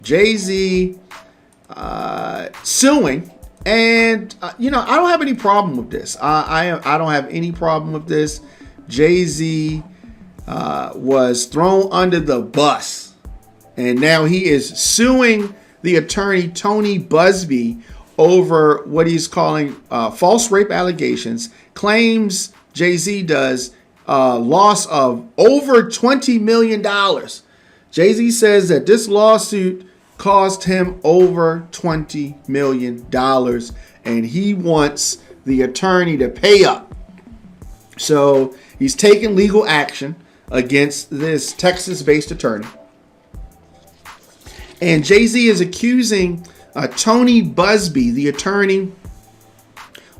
Jay-Z suing. And, I don't have any problem with this. I don't have any problem with this. Jay-Z was thrown under the bus. And now he is suing the attorney Tony Buzbee over what he's calling false rape allegations. Claims Jay-Z does loss of over $20 million. Jay-Z says that this lawsuit cost him over $20 million, and he wants the attorney to pay up. So he's taking legal action against this Texas-based attorney. And Jay-Z is accusing Tony Buzbee, the attorney,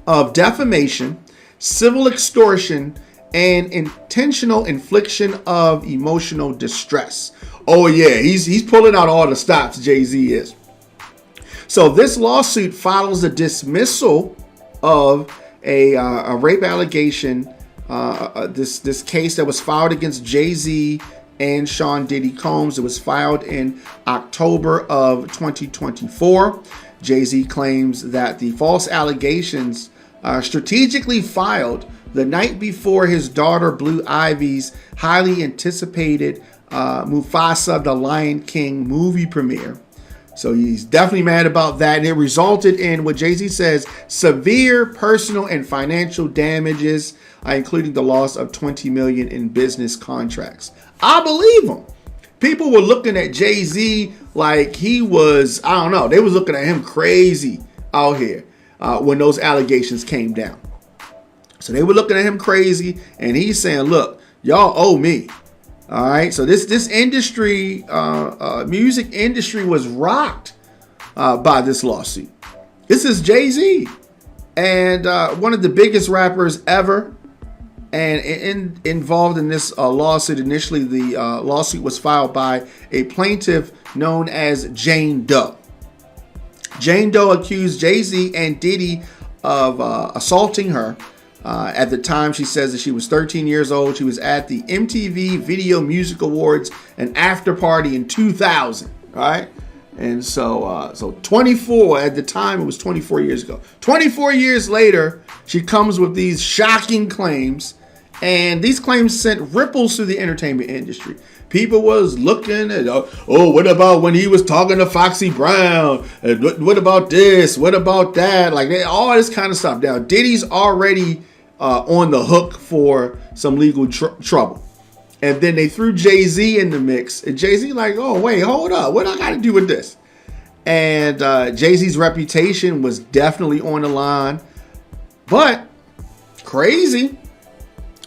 of defamation, civil extortion, and intentional infliction of emotional distress. Oh yeah, he's pulling out all the stops, Jay-Z is. So this lawsuit follows the dismissal of a rape allegation, this case that was filed against Jay-Z and Sean Diddy Combs. It was filed in October of 2024. Jay-Z claims that the false allegations strategically filed the night before his daughter Blue Ivy's highly anticipated Mufasa the Lion King movie premiere. So he's definitely mad about that. And it resulted in what Jay-Z says, severe personal and financial damages, including the loss of $20 million in business contracts. I believe him. People were looking at Jay-Z like he was, I don't know, they was looking at him crazy out here when those allegations came down. So they were looking at him crazy, and he's saying, look, y'all owe me. All right. So this industry, music industry was rocked by this lawsuit. This is Jay-Z, and one of the biggest rappers ever, and involved in this lawsuit. Initially, the lawsuit was filed by a plaintiff known as Jane Doe. Jane Doe accused Jay-Z and Diddy of assaulting her. At the time, she says that she was 13 years old. She was at the MTV Video Music Awards, an after party in 2000. All right. And so 24 at the time, it was 24 years ago. 24 years later, she comes with these shocking claims, and these claims sent ripples through the entertainment industry. People was looking at, what about when he was talking to Foxy Brown? And what about this? What about that? Like all this kind of stuff. Now, Diddy's already on the hook for some legal trouble. And then they threw Jay-Z in the mix. And Jay-Z like, oh, wait, hold up. What I got to do with this? And Jay-Z's reputation was definitely on the line. But crazy.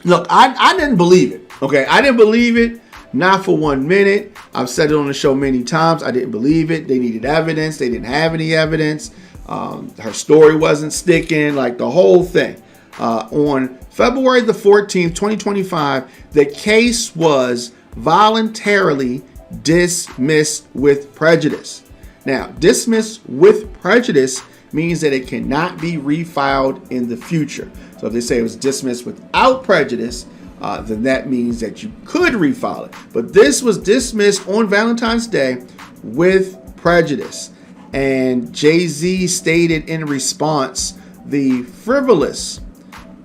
Look, I didn't believe it. Okay, I didn't believe it. Not for 1 minute. I've said it on the show many times. I didn't believe it. They needed evidence. They didn't have any evidence. Her story wasn't sticking. Like the whole thing. On February the 14th, 2025, the case was voluntarily dismissed with prejudice. Now, dismissed with prejudice means that it cannot be refiled in the future. So if they say it was dismissed without prejudice, then that means that you could refile it. But this was dismissed on Valentine's Day with prejudice. And Jay-Z stated in response, the frivolous,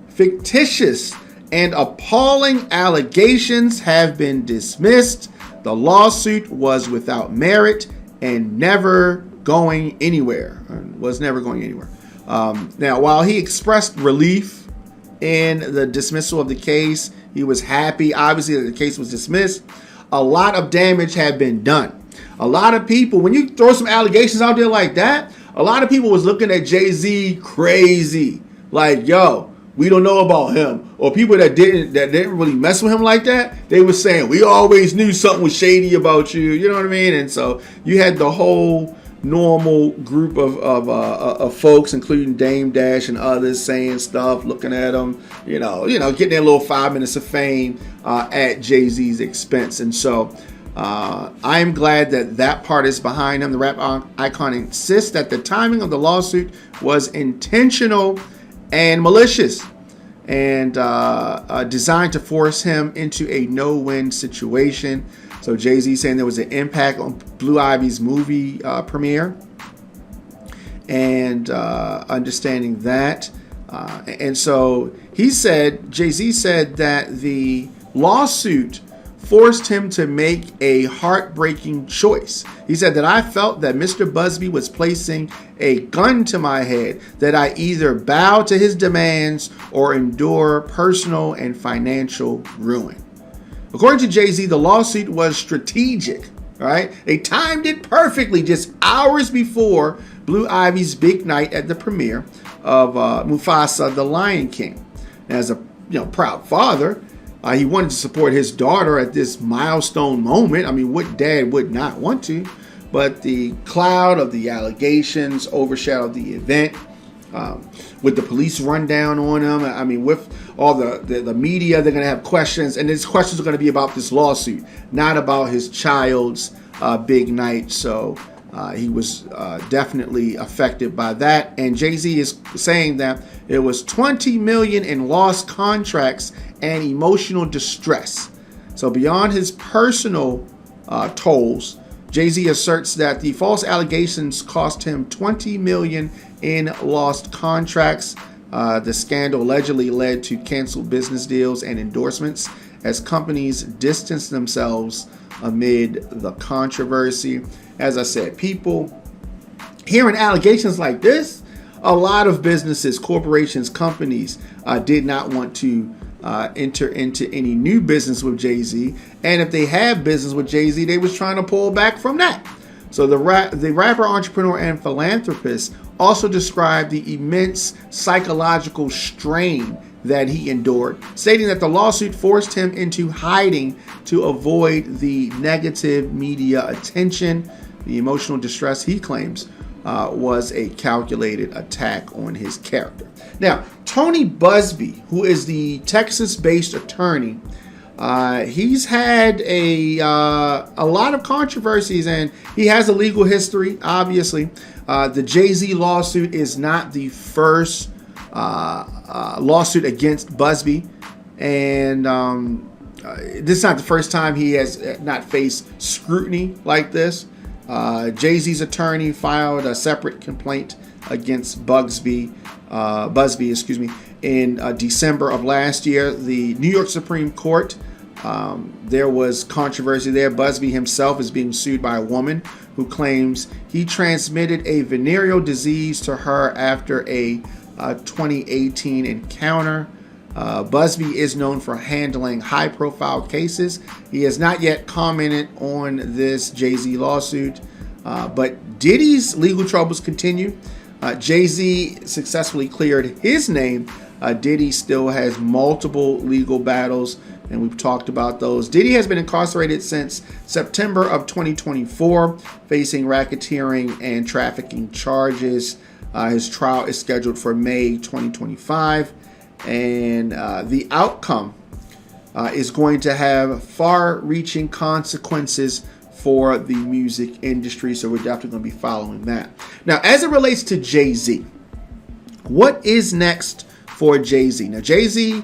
fictitious, and appalling allegations have been dismissed. The lawsuit was without merit and never going anywhere. Now, while he expressed relief in the dismissal of the case, he was happy, obviously, that the case was dismissed. A lot of damage had been done. A lot of people, when you throw some allegations out there like that, a lot of people was looking at Jay-Z crazy. Like, yo, we don't know about him. Or people that didn't really mess with him like that, they were saying, we always knew something was shady about you. You know what I mean? And so you had the whole normal group of folks, including Dame Dash and others, saying stuff, looking at him, getting their little 5 minutes of fame at Jay-Z's expense. And so I am glad that part is behind him. The rap icon insists that the timing of the lawsuit was intentional and malicious and designed to force him into a no-win situation. So Jay-Z saying there was an impact on Blue Ivy's movie premiere, and understanding that. And so Jay-Z said that the lawsuit forced him to make a heartbreaking choice. He said that I felt that Mr. Buzbee was placing a gun to my head, that I either bow to his demands or endure personal and financial ruin. According to Jay-Z, the lawsuit was strategic, right? They timed it perfectly just hours before Blue Ivy's big night at the premiere of Mufasa, the Lion King. As a proud father, he wanted to support his daughter at this milestone moment. I mean, what dad would not want to? But the cloud of the allegations overshadowed the event. With the police rundown on him, I mean, with all the media, they're going to have questions. And these questions are going to be about this lawsuit, not about his child's big night. So he was definitely affected by that. And Jay-Z is saying that it was $20 million in lost contracts and emotional distress. So beyond his personal tolls, Jay-Z asserts that the false allegations cost him $20 million in lost contracts. The scandal allegedly led to canceled business deals and endorsements as companies distanced themselves amid the controversy. As I said, people hearing allegations like this, a lot of businesses, corporations, companies did not want to enter into any new business with Jay-Z. And if they have business with Jay-Z, they was trying to pull back from that. So the rapper, entrepreneur, and philanthropist also described the immense psychological strain that he endured, stating that the lawsuit forced him into hiding to avoid the negative media attention. The emotional distress, he claims, was a calculated attack on his character. Now, Tony Buzbee, who is the Texas-based attorney, he's had a lot of controversies, and he has a legal history, obviously. The Jay-Z lawsuit is not the first lawsuit against Buzbee, and this is not the first time he has not faced scrutiny like this. Jay-Z's attorney filed a separate complaint against Buzbee, in December of last year. The New York Supreme Court, there was controversy there. Buzbee himself is being sued by a woman who claims he transmitted a venereal disease to her after a 2018 encounter. Buzbee is known for handling high-profile cases. He has not yet commented on this Jay-Z lawsuit, but Diddy's legal troubles continue. Jay-Z successfully cleared his name. Diddy still has multiple legal battles, and we've talked about those. Diddy has been incarcerated since September of 2024, facing racketeering and trafficking charges. His trial is scheduled for May 2025. And the outcome is going to have far-reaching consequences for the music industry. So we're definitely going to be following that. Now, as it relates to Jay-Z, what is next for Jay-Z? Now, Jay-Z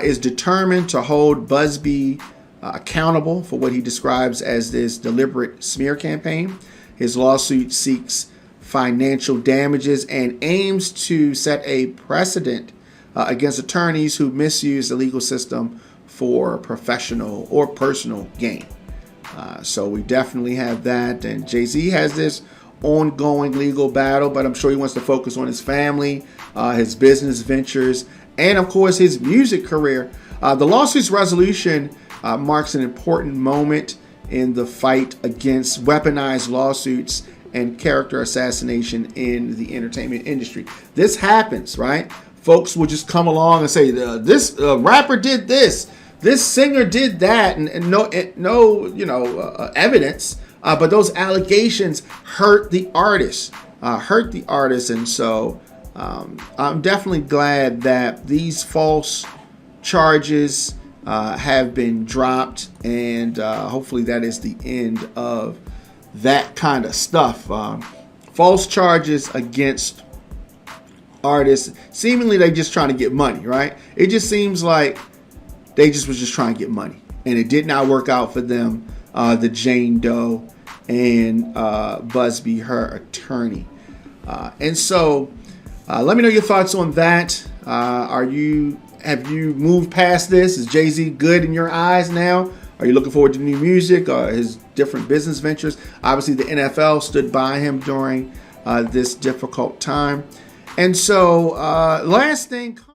is determined to hold Buzbee accountable for what he describes as this deliberate smear campaign. His lawsuit seeks financial damages and aims to set a precedent against attorneys who misuse the legal system for professional or personal gain. So we definitely have that. And Jay-Z has this ongoing legal battle, but I'm sure he wants to focus on his family, his business ventures, and of course his music career. The lawsuit's resolution marks an important moment in the fight against weaponized lawsuits and character assassination in the entertainment industry. This happens, right? Folks will just come along and say, this rapper did this singer did that, and no evidence. But those allegations hurt the artist, and so I'm definitely glad that these false charges have been dropped, and hopefully that is the end of that kind of stuff. False charges against artists, seemingly they just trying to get money, right? It just seems like they was just trying to get money, and it did not work out for them. the Jane Doe and Buzbee, her attorney. And so let me know your thoughts on that. Have you moved past this? Is Jay-Z good in your eyes now? Are you looking forward to new music or his different business ventures? Obviously, the NFL stood by him during this difficult time. And so last thing.